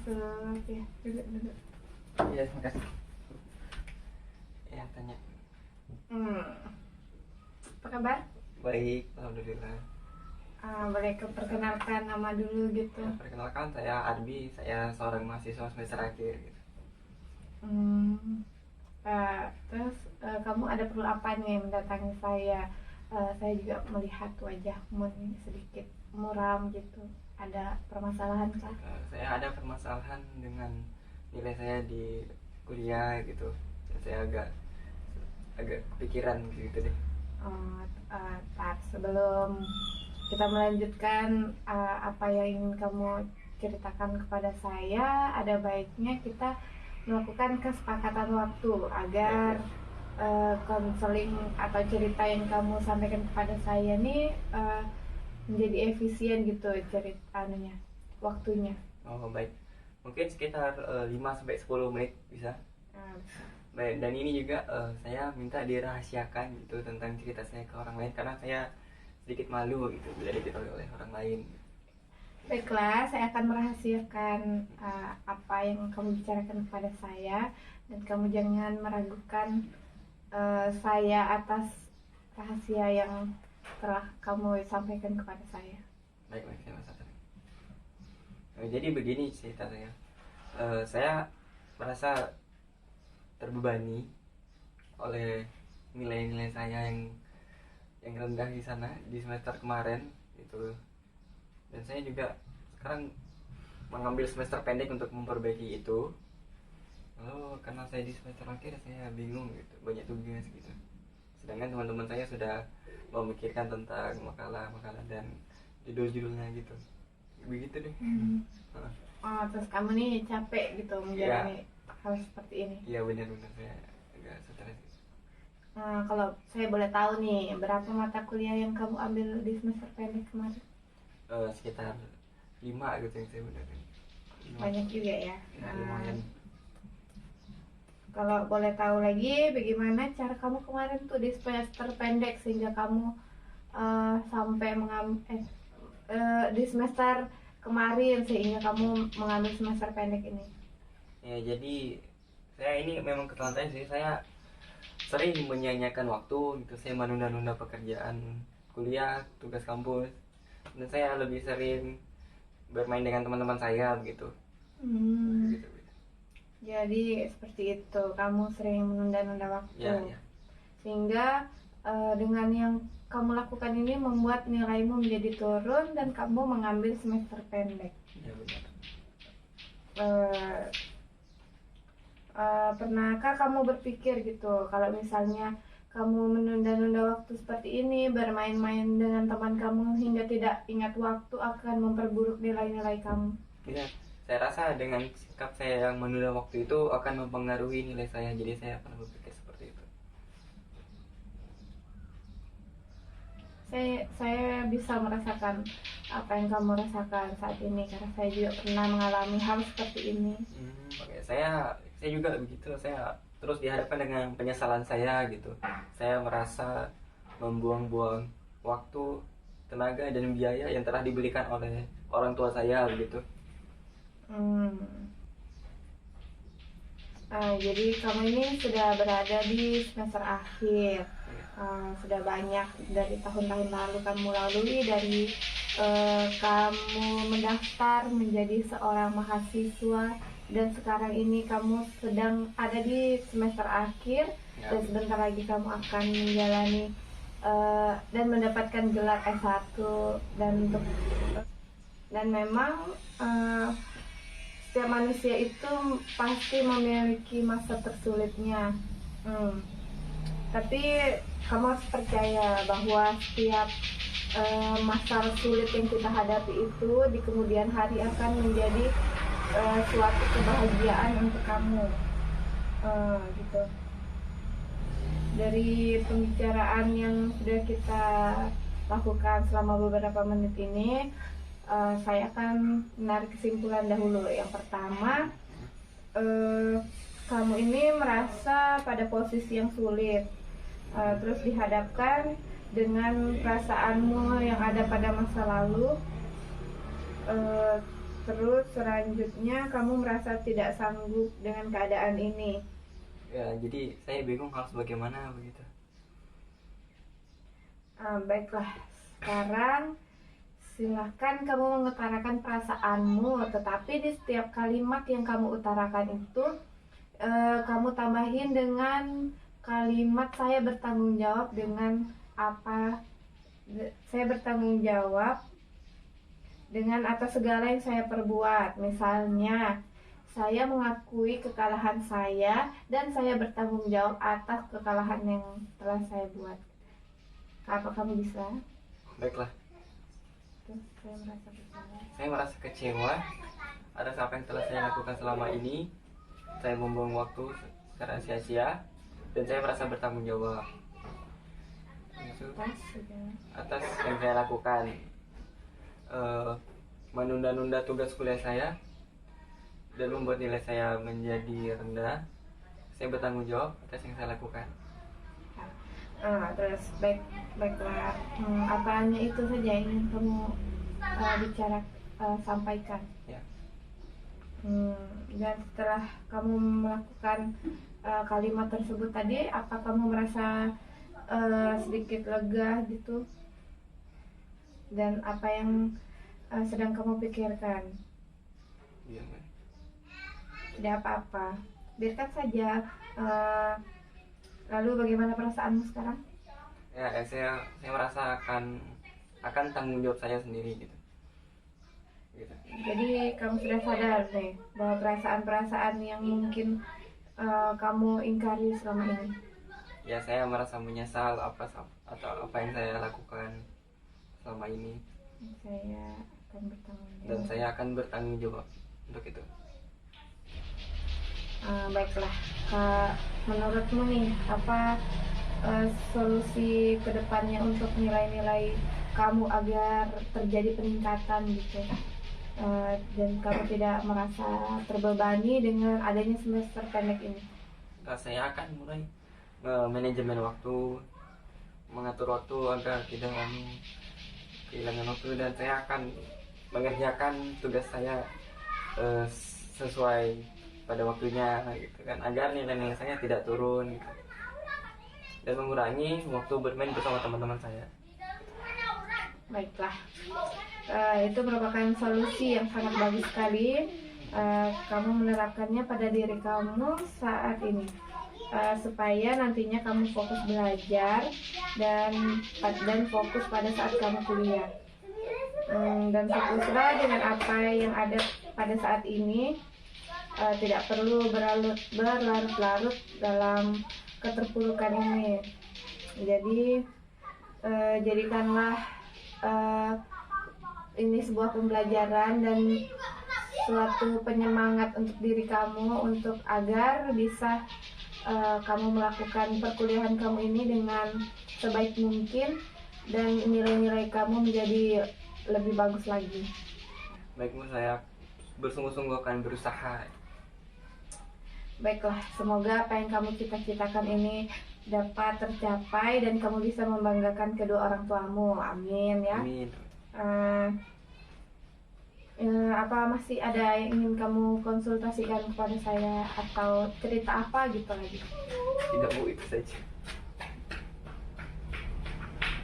masuk ya, dulu. Iya, terima kasih. Ya, tanya. Apa kabar? Baik, alhamdulillah. Boleh perkenalkan nama dulu gitu. Ya, perkenalkan, saya Arbi, saya seorang mahasiswa semester akhir gitu. Terus kamu ada perlu apa nih mendatangi saya? Saya juga melihat wajahmu nih sedikit muram gitu. Ada permasalahan kah? Saya ada permasalahan dengan nilai saya di kuliah gitu. Dan saya agak kepikiran gitu deh. Sebelum kita melanjutkan apa yang ingin kamu ceritakan kepada saya, ada baiknya kita melakukan kesepakatan waktu agar konseling atau cerita yang kamu sampaikan kepada saya nih menjadi efisien gitu waktunya. Oh, baik. Mungkin sekitar 5-10 menit bisa. Baik, dan ini juga saya minta dirahasiakan gitu tentang cerita saya ke orang lain karena saya sedikit malu gitu bila diketahui oleh orang lain. Baiklah, saya akan merahasiakan apa yang kamu bicarakan kepada saya, dan kamu jangan meragukan saya atas rahasia yang telah kamu sampaikan kepada saya. Baik, saya masakan. Jadi begini cerita saya. Saya merasa terbebani oleh nilai-nilai saya yang rendah di sana di semester kemarin gitu. Dan saya juga sekarang mengambil semester pendek untuk memperbaiki itu. Lalu karena saya di semester akhir saya bingung gitu, banyak tugas gitu. Sedangkan teman-teman saya sudah memikirkan tentang makalah-makalah dan judul-judulnya gitu. Begitu deh. Terus kamu nih capek gitu menjalani hal seperti ini? Iya, benar-benar saya agak stres. Kalau saya boleh tahu nih, berapa mata kuliah yang kamu ambil di semester pendek kemarin? Sekitar 5 gitu yang saya gunakan. Banyak juga ya. Lumayan. Kalau boleh tahu lagi, bagaimana cara kamu kemarin tuh di semester pendek sehingga kamu sampai di semester kemarin sehingga kamu mengambil semester pendek ini? Ya, jadi saya ini memang kesalahan saya sih. Saya sering menyia-nyiakan waktu gitu. Saya menunda-nunda pekerjaan kuliah, tugas kampus, dan saya lebih sering bermain dengan teman-teman saya begitu. Gitu. Jadi seperti itu, kamu sering menunda-nunda waktu. Ya. Sehingga dengan yang kamu lakukan ini membuat nilaimu menjadi turun dan kamu mengambil semester pendek. Ya, benar. Pernahkah kamu berpikir gitu, kalau misalnya kamu menunda-nunda waktu seperti ini, bermain-main dengan teman kamu hingga tidak ingat waktu, akan memperburuk nilai-nilai kamu? Ya, saya rasa dengan sikap saya yang menunda waktu itu akan mempengaruhi nilai saya. Jadi saya pernah berpikir seperti itu. Saya bisa merasakan apa yang kamu rasakan saat ini karena saya juga pernah mengalami hal seperti ini. Oke, saya juga begitu. Saya terus dihadapkan dengan penyesalan saya gitu. Saya merasa membuang-buang waktu, tenaga, dan biaya yang telah diberikan oleh orang tua saya begitu. Jadi kamu ini sudah berada di semester akhir. Sudah banyak dari tahun-tahun lalu kamu lalui, dari kamu mendaftar menjadi seorang mahasiswa, dan sekarang ini kamu sedang ada di semester akhir. Dan sebentar lagi kamu akan menjalani dan mendapatkan gelar S1, dan memang setiap manusia itu pasti memiliki masa tersulitnya. Tapi kamu harus percaya bahwa setiap masa sulit yang kita hadapi itu di kemudian hari akan menjadi suatu kebahagiaan untuk kamu. Gitu. Dari pembicaraan yang sudah kita lakukan selama beberapa menit ini, saya akan menarik kesimpulan dahulu. Yang pertama, kamu ini merasa pada posisi yang sulit, terus dihadapkan dengan perasaanmu yang ada pada masa lalu, Terus selanjutnya kamu merasa tidak sanggup dengan keadaan ini. Ya, jadi saya bingung harus bagaimana begitu. Baiklah, sekarang silahkan kamu mengutarakan perasaanmu, tetapi di setiap kalimat yang kamu utarakan itu kamu tambahin dengan kalimat saya bertanggung jawab dengan apa. Saya bertanggung jawab dengan atas segala yang saya perbuat. Misalnya, saya mengakui kekalahan saya dan saya bertanggung jawab atas kekalahan yang telah saya buat. Apa kamu bisa? Baiklah, Terus saya merasa bersalah. saya merasa kecewa atas apa yang telah saya lakukan selama ini. Saya membuang waktu secara sia-sia dan saya merasa bertanggung jawab itu atas yang saya lakukan. Menunda-nunda tugas kuliah saya dan membuat nilai saya menjadi rendah. Saya bertanggung jawab atas yang saya lakukan. Terus baiklah, apanya itu saja yang ingin kamu sampaikan. Ya. Dan setelah kamu melakukan kalimat tersebut tadi, apa kamu merasa sedikit lega gitu? Dan apa yang sedang kamu pikirkan? Iya. Tidak apa-apa, biarkan saja. Lalu bagaimana perasaanmu sekarang? Ya, saya merasa akan tanggung jawab saya sendiri gitu. Jadi kamu sudah sadar nih bahwa perasaan-perasaan yang mungkin kamu ingkari selama ini. Ya, saya merasa menyesal atau apa yang saya lakukan selama ini. Saya akan bertanggung jawab. Dan saya akan bertanggung jawab untuk itu. Baiklah, Kak, menurutmu nih apa solusi kedepannya untuk nilai-nilai kamu agar terjadi peningkatan gitu, dan kamu tidak merasa terbebani dengan adanya semester pendek ini? Saya akan mulai manajemen waktu, mengatur waktu agar tidak kehilangan waktu, dan saya akan mengerjakan tugas saya sesuai pada waktunya gitu kan, agar nilai-nilai saya tidak turun gitu. Dan mengurangi waktu bermain bersama teman-teman saya. Baiklah, itu merupakan solusi yang sangat bagus sekali. Kamu menerapkannya pada diri kamu saat ini, supaya nantinya kamu fokus belajar dan fokus pada saat kamu kuliah. Dan fokuslah dengan apa yang ada pada saat ini. Tidak perlu berlarut-larut dalam keterpurukan ini. Jadi jadikanlah ini sebuah pembelajaran dan suatu penyemangat untuk diri kamu, untuk agar bisa kamu melakukan perkuliahan kamu ini dengan sebaik mungkin dan nilai-nilai kamu menjadi lebih bagus lagi. Baik, saya bersungguh-sungguh akan berusaha. Baiklah, semoga apa yang kamu cita-citakan ini dapat tercapai dan kamu bisa membanggakan kedua orang tuamu. Amin ya. Amin. Apa masih ada yang ingin kamu konsultasikan kepada saya atau cerita apa gitu lagi? Tidak, Bu, itu saja.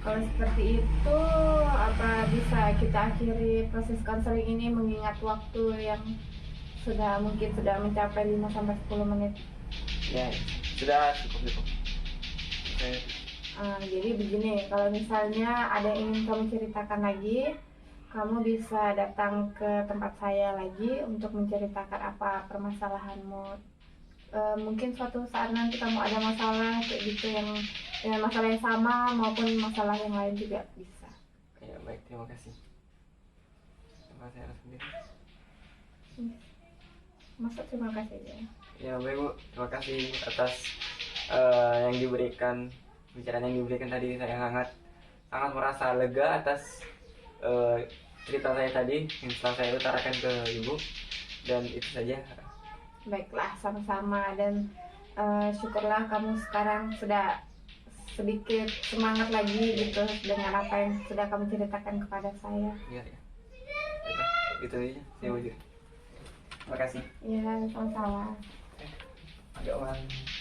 Kalau seperti itu, apa bisa kita akhiri proses konseling ini mengingat waktu yang mungkin sudah mencapai 5-10 menit? Ya, sudah cukup. Jadi begini, kalau misalnya ada yang ingin kamu ceritakan lagi, kamu bisa datang ke tempat saya lagi untuk menceritakan apa permasalahanmu. Mungkin suatu saat nanti kamu ada masalah kayak gitu dengan masalah yang sama maupun masalah yang lain juga bisa. Ya, baik, terima kasih. Terima kasih sendiri. Masa terima kasih ya. Ya, baik, Bu, terima kasih atas yang diberikan, bicaraan yang diberikan tadi. Saya sangat merasa lega atas cerita saya tadi yang telah saya utarakan ke Ibu, dan itu saja. Baiklah, sama-sama, dan syukurlah kamu sekarang sudah sedikit semangat lagi gitu dengan apa yang sudah kamu ceritakan kepada saya. Ya. Itu aja saya mau. Terima kasih. Ya, sama-sama. Agak malam.